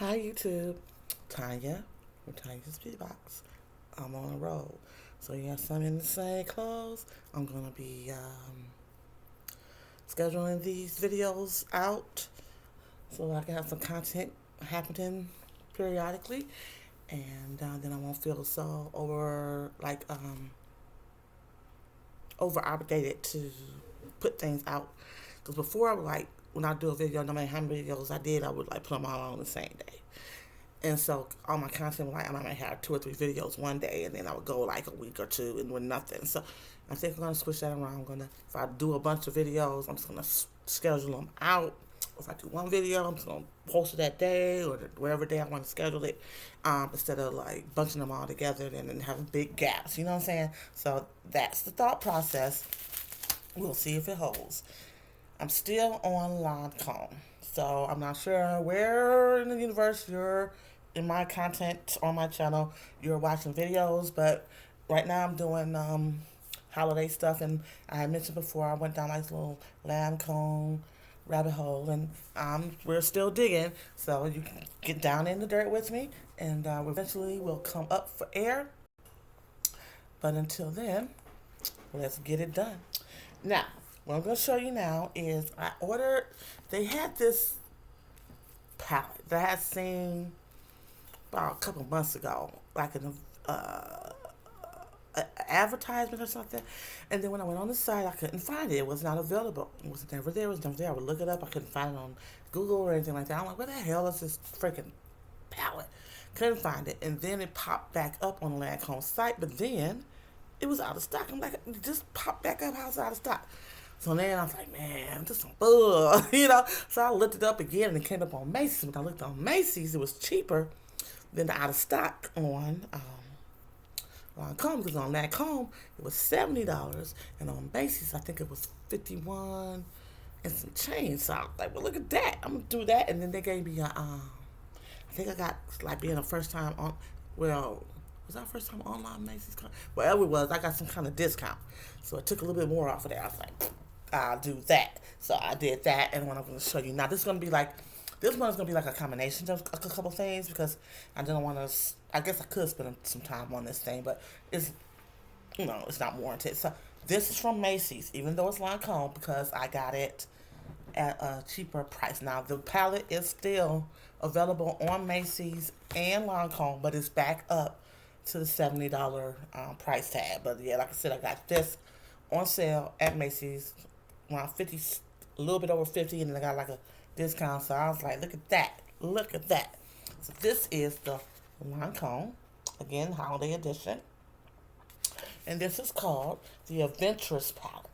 Hi YouTube, Tanya from Tanya's Beauty Box. I'm on a roll. So yes, I'm in the same clothes. I'm gonna be scheduling these videos out so I can have some content happening periodically, and then I won't feel so over obligated to put things out. Because before I would when I do a video, no matter how many videos I did, I would put them all on the same day. And so all my content, I might have 2 or 3 videos one day, and then I would go a week or two and with nothing. So I think I'm gonna switch that around. If I do a bunch of videos, I'm just gonna schedule them out. If I do one video, I'm just gonna post it that day or whatever day I want to schedule it, instead of bunching them all together and then having big gaps. You know what I'm saying? So that's the thought process. We'll see if it holds. I'm still on Lancome, so I'm not sure where in the universe you're in my content on my channel. You're watching videos, but right now I'm doing holiday stuff, and I mentioned before I went down this little Lancome rabbit hole, and we're still digging. So you can get down in the dirt with me, and eventually we'll come up for air. But until then, let's get it done. Now, what I'm going to show you now is they had this palette that I had seen about a couple months ago, like in an advertisement or something. And then when I went on the site, I couldn't find it. It was not available. It was never there. It was never there. I would look it up. I couldn't find it on Google or anything like that. I'm like, what the hell is this freaking palette? Couldn't find it. And then it popped back up on the Lancome site, but then it was out of stock. I'm like, it just popped back up. How's it out of stock? So then I was like, man, this is some bull, you know. So I looked it up again, and it came up on Macy's. When I looked on Macy's, it was cheaper than the out of stock on Lancome, because on Lancome it was $70, and on Macy's I think it was 51 and some change. So I was like, well, look at that. I'm gonna do that, and then they gave me I think I got being a first time on. Well, was that first time online Macy's? Whatever it was, I got some kind of discount, so it took a little bit more off of there. I was like, I'll do that. So I did that, and what I'm going to show you now, this one is going to be like a combination of a couple things, because I didn't want to. I guess I could spend some time on this thing, but it's not warranted. So this is from Macy's, even though it's Lancome, because I got it at a cheaper price. Now the palette is still available on Macy's and Lancome, but it's back up to the $70 price tag. But yeah, like I said, I got this on sale at Macy's around 50, a little bit over 50, and then I got a discount. So I was like, look at that, look at that. So this is the Lancome, again, holiday edition, and this is called the Adventurous palette.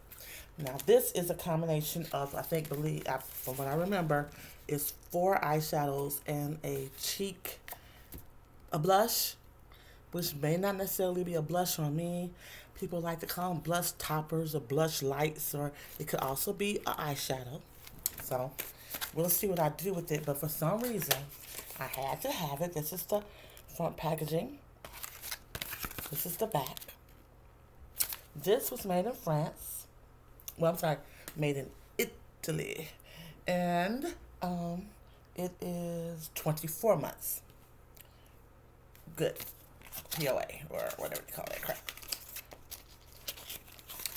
Now this is a combination of, from what I remember, is 4 eyeshadows and a blush, which may not necessarily be a blush on me. People like to call them blush toppers or blush lights, or it could also be an eyeshadow. So we'll see what I do with it, but for some reason, I had to have it. This is the front packaging. This is the back. This was made in France. Well, I'm sorry, made in Italy. And it is 24 months. Good. POA, or whatever you call that crap.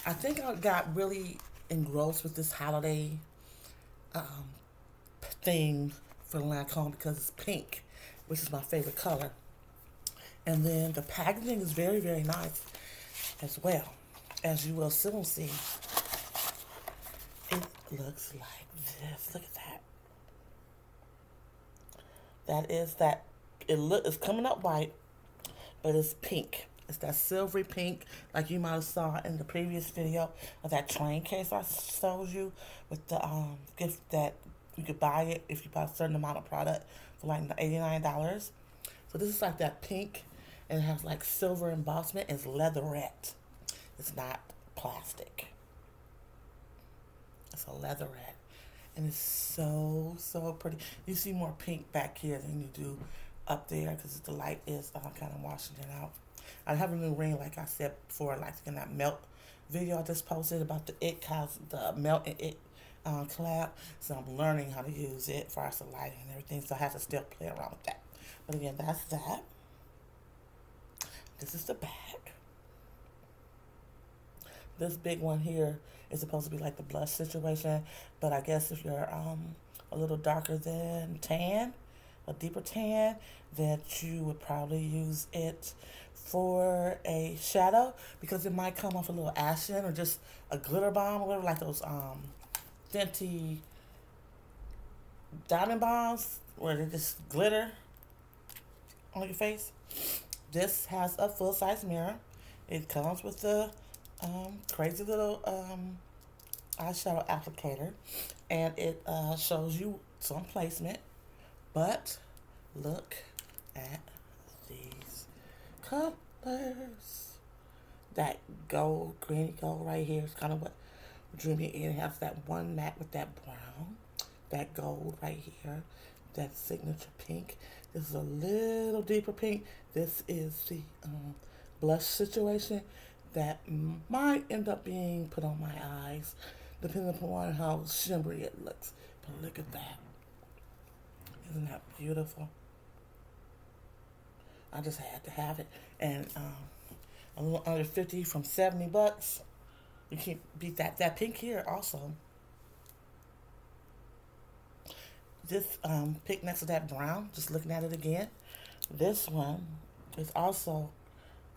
I think I got really engrossed with this holiday thing for Lancome because it's pink, which is my favorite color. And then the packaging is very, very nice as well. As you will soon see, it looks like this. Look at that. It's coming up white, but it's pink. It's that silvery pink, like you might have saw in the previous video of that train case I showed you with the gift that you could buy it if you buy a certain amount of product for $89. So this is like that pink, and it has silver embossment. It's leatherette. It's not plastic. It's a leatherette, and it's so, so pretty. You see more pink back here than you do up there, because the light is kind of washing it out. I have a new ring, like I said before, in that melt video I just posted about the melt and it collab. So I'm learning how to use it for the lighting and everything. So I have to still play around with that. But again, that's that. This is the back. This big one here is supposed to be like the blush situation, but I guess if you're a little darker than tan, a deeper tan, that you would probably use it for a shadow because it might come off a little ashen or just a glitter bomb or whatever, like those Fenty diamond bombs where they just glitter on your face. This has a full size mirror. It comes with the crazy little eyeshadow applicator, and it shows you some placement. But look at these colors. That gold, greeny gold right here is kind of what drew me in. It has that one matte with that brown, that gold right here, that signature pink. This is a little deeper pink. This is the blush situation that might end up being put on my eyes, depending upon how shimmery it looks. But look at that. Isn't that beautiful? I just had to have it. And a little under 50 from $70. You can't beat that. That pink here also. This pink next to that brown, just looking at it again. This one is also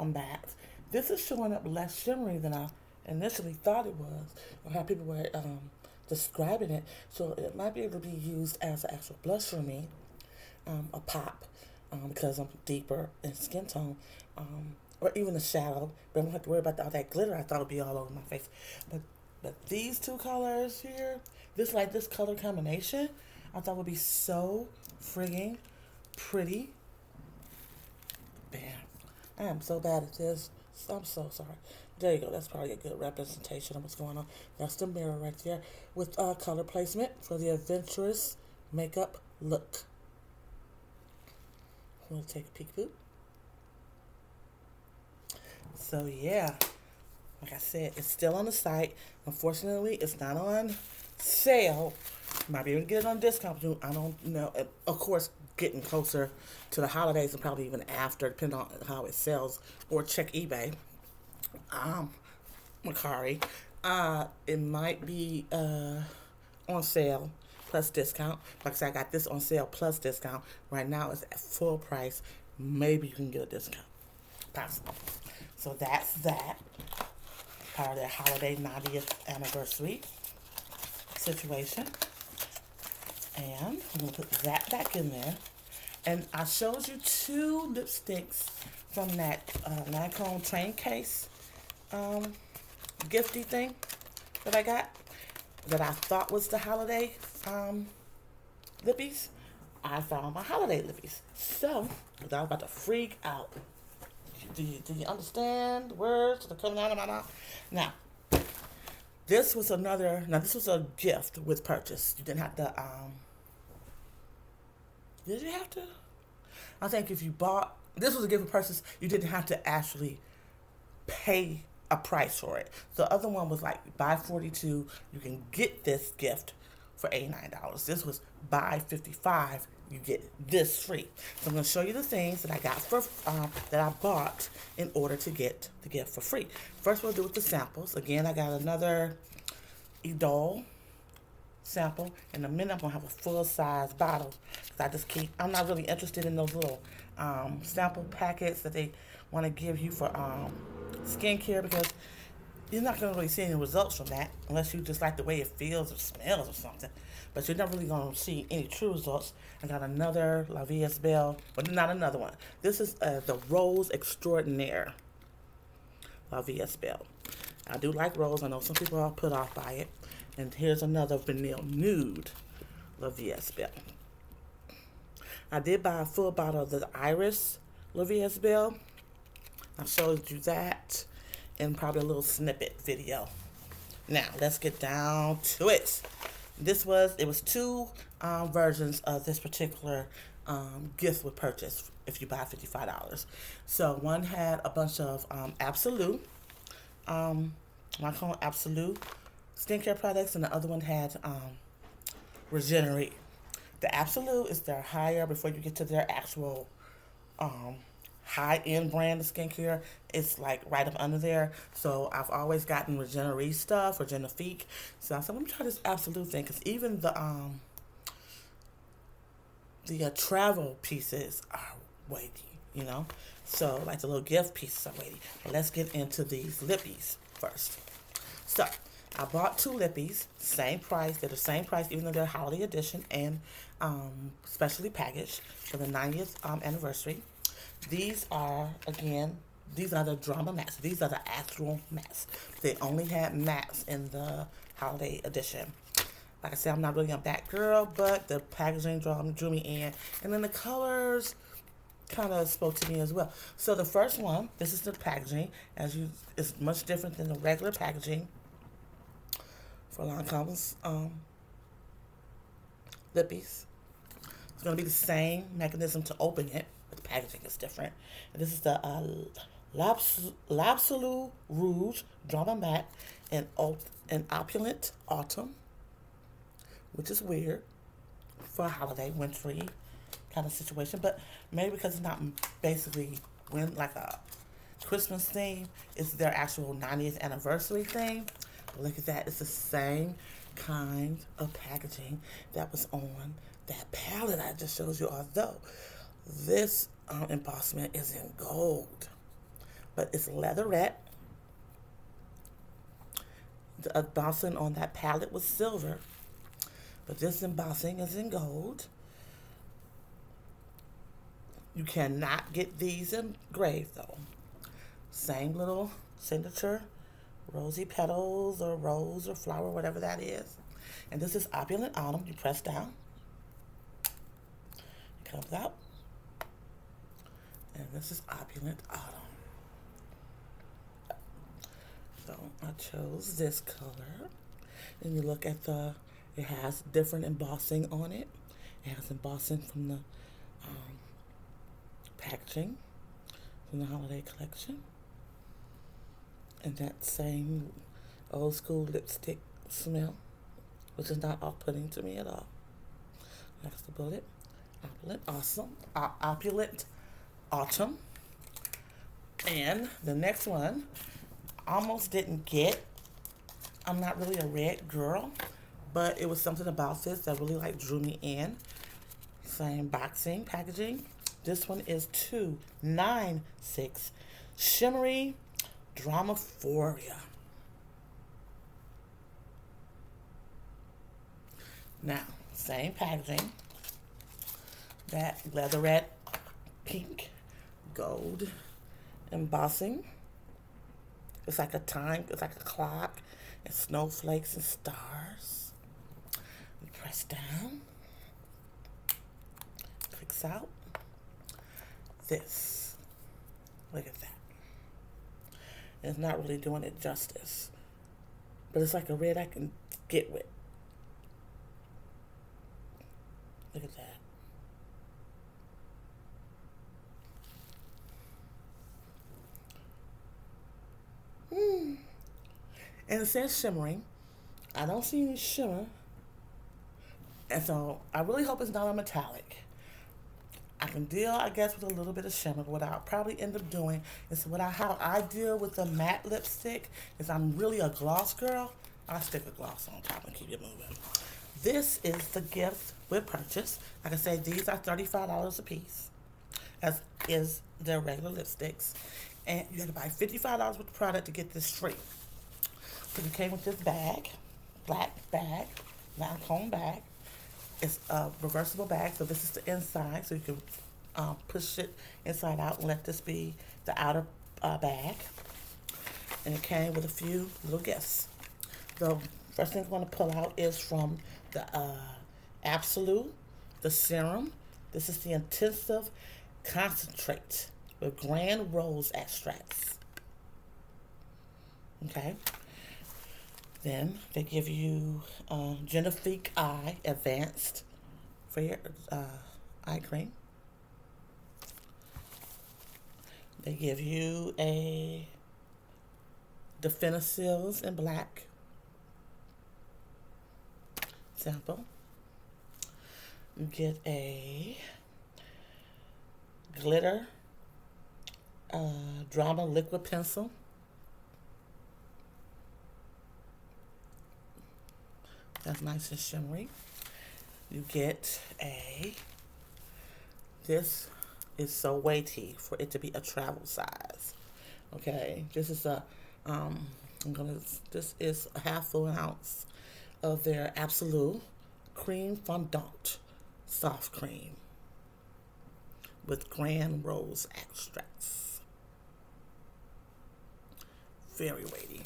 a matte. This is showing up less shimmery than I initially thought it was, or how people were describing it. So it might be able to be used as an actual blush for me, a pop, because I'm deeper in skin tone, or even a shadow. But I don't have to worry about all that glitter. I thought it would be all over my face. But these two colors here, this color combination, I thought would be so frigging pretty. Bam. I am so bad at this. I'm so sorry. There you go. That's probably a good representation of what's going on. That's the mirror right there with color placement for the adventurous makeup look. I'm going to take a peek boop. So yeah, like I said, it's still on the site. Unfortunately, it's not on sale. You might be able to get it on discount. I don't know. Of course, getting closer to the holidays and probably even after, depending on how it sells, or check eBay. Macari. It might be on sale plus discount. Like I said, I got this on sale plus discount. Right now it's at full price. Maybe you can get a discount. Possible. So that's that. Part of their holiday 90th anniversary situation. And I'm going to put that back in there. And I showed you two lipsticks from that Lancome train case gifty thing that I got that I thought was the holiday lippies. I found my holiday lippies. So, I was about to freak out. Do you understand the words that are coming out of my mouth? Now, this was a gift with purchase. You didn't have to, did you have to? I think if you bought, this was a gift with purchase, you didn't have to actually pay a price for it. The other one was like buy 42, you can get this gift for $89. This was buy 55, you get this free. So I'm going to show you the things that I got for that I bought in order to get the gift for free. First, we'll do with the samples. Again, I got another Idol sample. In a minute, I'm going to have a full-size bottle. I'm not really interested in those little sample packets that they want to give you for skincare, because you're not going to really see any results from that unless you just like the way it feels or smells or something. But you're not really going to see any true results. I got another La Vie is Belle, but not another one. This is the Rose Extraordinaire La Vie is Belle. I do like rose. I know some people are put off by it. And here's another Vanille Nude La Vie is Belle. I did buy a full bottle of the Iris La Vie is Belle. I showed you that in probably a little snippet video. Now, let's get down to it. It was two versions of this particular gift with purchase if you buy $55. So one had a bunch of Absolute, Lancome Absolute skincare products, and the other one had Regenerate. The Absolute is their higher before you get to their actual um, high end brand of skincare. It's like right up under there. So I've always gotten Regenerate stuff, Regenifique. So I said, let me try this Absolute thing, because even the travel pieces are weighty, you know. So like the little gift pieces are weighty. But let's get into these lippies first. So I bought two lippies, same price. They're the same price, even though they're holiday edition and specially packaged for the 90th anniversary. These are, again, these are the drama mattes. These are the actual mattes. They only had mattes in the holiday edition. Like I said, I'm not really a matte girl, but the packaging drew me in. And then the colors kind of spoke to me as well. So the first one, this is the packaging. It's much different than the regular packaging for Lancome's lippies. It's going to be the same mechanism to open it, but the packaging is different. And this is the L'Absolu Rouge Drama Matte in Opulent Autumn, which is weird for a holiday, wintry kind of situation. But maybe because it's not basically like a Christmas theme, it's their actual 90th anniversary thing. But look at that. It's the same kind of packaging that was on that palette I just showed you, although this embossment is in gold. But it's leatherette. The embossing on that palette was silver, but this embossing is in gold. You cannot get these engraved though. Same little signature, rosy petals or rose or flower, whatever that is. And this is Opulent Autumn. You press down. It comes out. And this is Opulent Autumn. So I chose this color. And you look at it has different embossing on it. It has embossing from the packaging from the holiday collection. And that same old school lipstick smell, which is not off-putting to me at all. That's the bullet. Opulent Autumn. And the next one, almost didn't get. I'm not really a red girl, but it was something about this that really drew me in. Same boxing, packaging. This one is 296 Shimmery Dramaphoria. Now, same packaging. That leatherette pink gold embossing. It's like a clock and snowflakes and stars. You press down. Clicks out. This. Look at that. It's not really doing it justice. But it's like a red I can get with. Look at that. And it says shimmering. I don't see any shimmer. And so I really hope it's not a metallic. I can deal, I guess, with a little bit of shimmer. What I'll probably end up doing is how I deal with the matte lipstick is I'm really a gloss girl. I'll stick a gloss on top and keep it moving. This is the gift with purchase. Like I said, these are $35 a piece, as is their regular lipsticks. And you had to buy $55 worth of product to get this free. So it came with this bag, black bag, Lancome bag. It's a reversible bag, so this is the inside, so you can push it inside out and let this be the outer bag. And it came with a few little gifts. The first thing I want to pull out is from the Absolute, the serum. This is the intensive concentrate with grand rose extracts. Okay. Then they give you Genifique Eye Advanced for your eye cream. They give you a Definicils in black sample. You get a glitter drama liquid pencil. That's nice and shimmery. You get this is so weighty for it to be a travel size. Okay, this is this is a half full ounce of their Absolute Cream Fondant Soft Cream with Grand Rose extracts. Very weighty.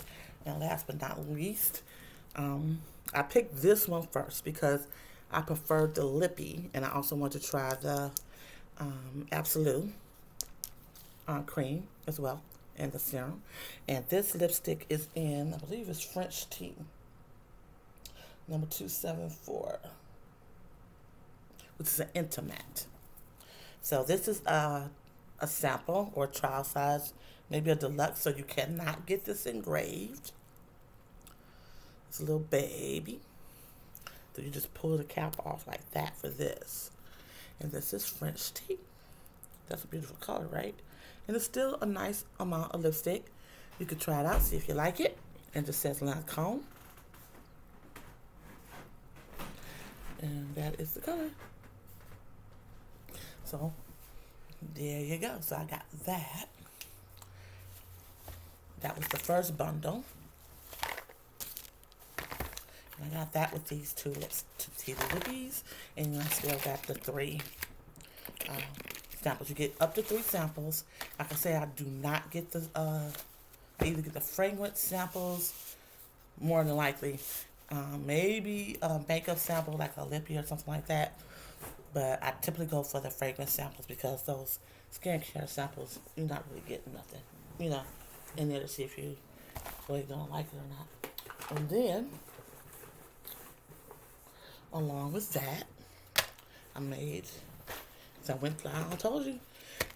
And last but not least, I picked this one first because I preferred the lippy, and I also want to try the Absolute cream as well, and the serum. And this lipstick is in, I believe it's French Tea, number 274, which is an Intimate. So this is a sample or trial size, maybe a deluxe, so you cannot get this engraved. It's a little baby. So you just pull the cap off like that for this. And this is French Tea. That's a beautiful color, right? And it's still a nice amount of lipstick. You could try it out, see if you like it. And it just says Lancome. And that is the color. So, there you go. So I got that. That was the first bundle. And I got that with these two lippies. And I still got the 3 samples. You get up to 3 samples. Like I say, I do not get the, I either get the fragrance samples, more than likely. Maybe a makeup sample like a lippy or something like that. But I typically go for the fragrance samples because those skincare samples, you're not really getting nothing, in there to see if you really don't like it or not. And then, along with that, I told you,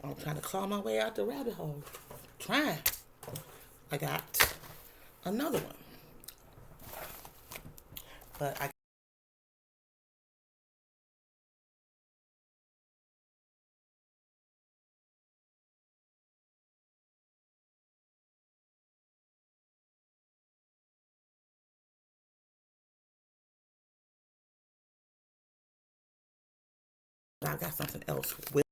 I'm trying to claw my way out the rabbit hole. Trying. I got another one. But I got something else with.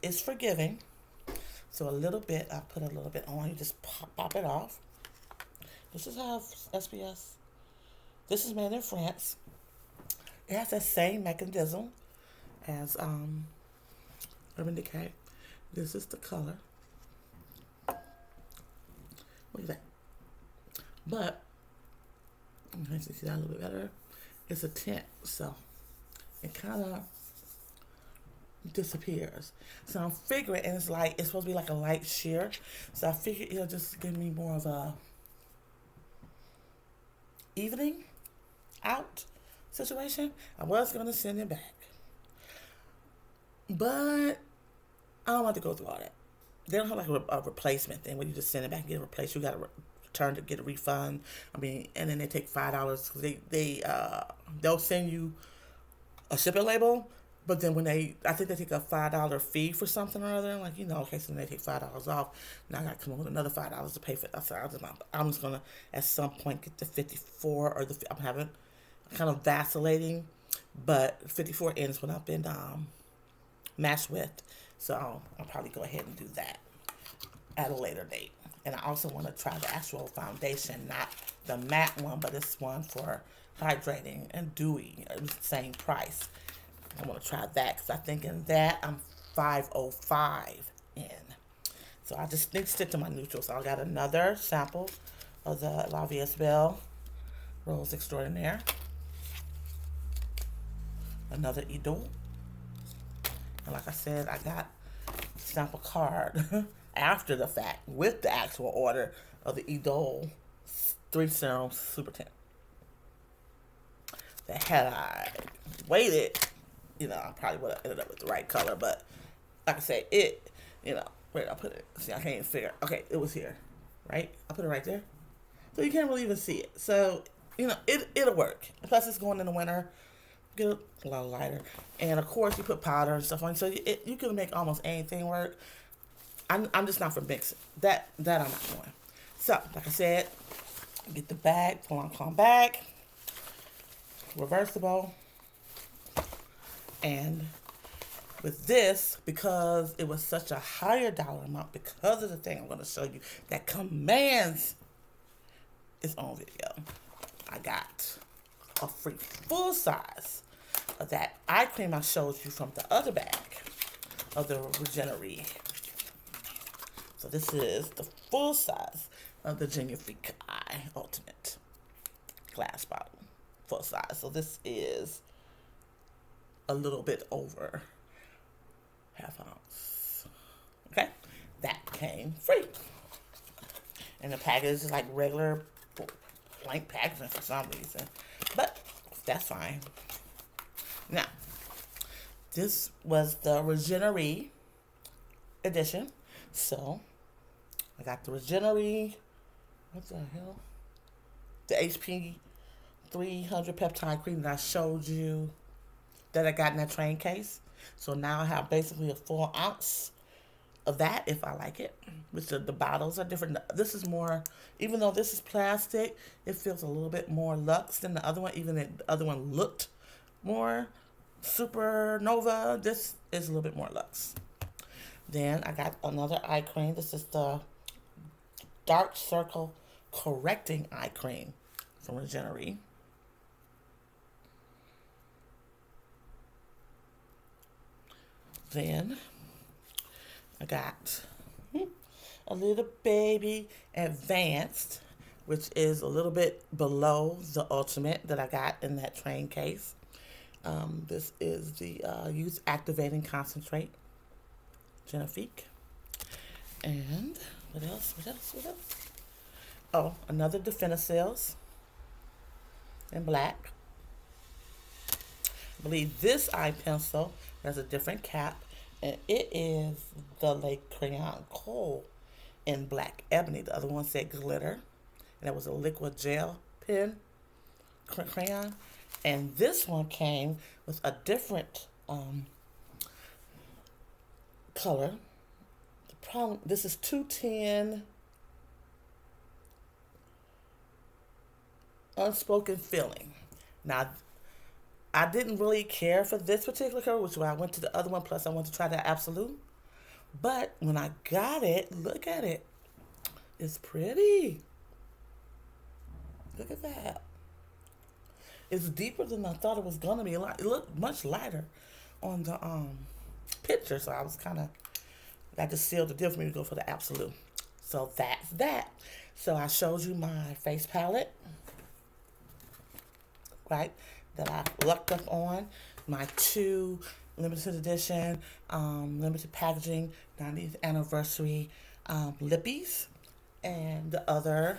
It's forgiving. So a little bit, I put a little bit on. You just pop it off. This is how SPS. This is made in France. It has that same mechanism as Urban Decay. This is the color. Look at that. But, you can see that a little bit better. It's a tint, so it kind of disappears. So I'm figuring, and it's supposed to be like a light sheer. So I figured it'll just give me more of a evening out situation. I was going to send it back, but I don't want to go through all that. They don't have like a replacement thing where you just send it back and get it replaced. You got to return to get a refund. I mean, and then they take $5 because they'll send you a shipping label, but then I think they take a $5 fee for something or other. Like, okay, so then they take $5 off. Now I got to come up with another $5 to pay for it. So I'm just gonna at some point get the 54 or I'm kind of vacillating, but 54 ends when I've been matched with. So I'll probably go ahead and do that at a later date. And I also want to try the actual foundation, not the matte one, but this one for hydrating and dewy. It's the same price. I want to try that because I think in that I'm 505 in. So I just need to stick to my neutrals. So I got another sample of the La Vie Belle Rose Extraordinaire. Another Idol. And like I said, I got a sample card after the fact with the actual order of the Idol 3 Serum Super Tint. That had I waited, I probably would have ended up with the right color. But like I say, where did I put it? See, I can't even figure. Okay, it was here, right? I put it right there. So you can't really even see it. So, it'll work. Plus, it's going in the winter. Get a lot lighter. And, of course, you put powder and stuff on. So you can make almost anything work. I'm just not for mixing. That I'm not doing. So, like I said, get the bag, the Lancome bag. Reversible. And with this, because it was such a higher dollar amount, because of the thing I'm going to show you that commands its own video, I got a free full size of that eye cream I showed you from the other bag of the Regenery. So this is the full size of the Genifique Eye Ultimate glass bottle. Full size. So this is a little bit over half ounce. Okay? That came free. And the package is like regular blank packaging for some reason. But that's fine. Now, this was the Regenery edition. So, I got the Regenery, what the hell? The HP 300 peptide cream that I showed you that I got in that train case. So now I have basically a full ounce of that if I like it. Which the bottles are different. This is more, even though this is plastic, it feels a little bit more luxe than the other one. Even the other one looked more supernova. This is a little bit more luxe. Then I got another eye cream. This is the Dark Circle Correcting Eye Cream from Regenery. Then I got a little baby advanced, which is a little bit below the ultimate that I got in that train case. This is the Youth Activating Concentrate, Genifique. And what else? Oh, another Definicells in black. I believe this eye pencil has a different cap, and it is the Lake Crayon Kohl in black ebony. The other one said glitter, and it was a liquid gel pen crayon. And this one came with a different color. The problem, this is 210 Unspoken Feeling. Now, I didn't really care for this particular color, which is why I went to the other one, plus I wanted to try the Absolute. But when I got it, look at it. It's pretty. Look at that. It's deeper than I thought it was going to be. It looked much lighter on the picture, so I was kind of, that just sealed the deal for me to go for the Absolute. So that's that. So I showed you my face palette, right, that I lucked up on. My 2 limited edition, limited packaging, 90th anniversary lippies, and the other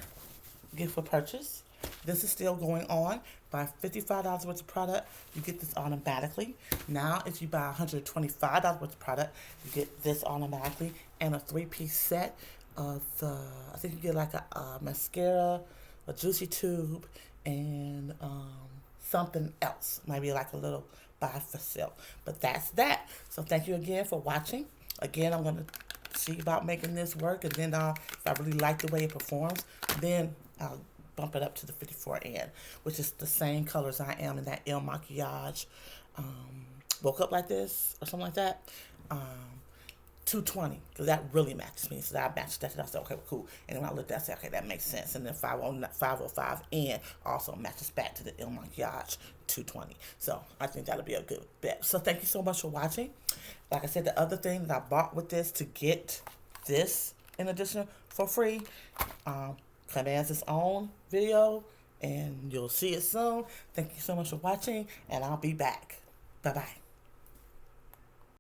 gift for purchase. This is still going on. Buy $55 worth of product, you get this automatically. Now, if you buy $125 worth of product, you get this automatically, and a 3-piece set of the, I think you get like a mascara, a juicy tube, and something else. Maybe like a little buy for sale. But that's that. So thank you again for watching. Again, I'm going to see about making this work. And then if I really like the way it performs, then I'll bump it up to the 54N, which is the same colors I am in that El Maquillage. Woke Up Like This or something like that. 220, because that really matches me. So that I matched that. And I said, okay, well, cool. And then when I looked at it, I said, okay, that makes sense. And then 505N also matches back to the El Maquillage 220. So I think that'll be a good bet. So thank you so much for watching. Like I said, the other thing that I bought with this to get this in addition for free, kind of has its own video, and you'll see it soon. Thank you so much for watching, and I'll be back. Bye-bye.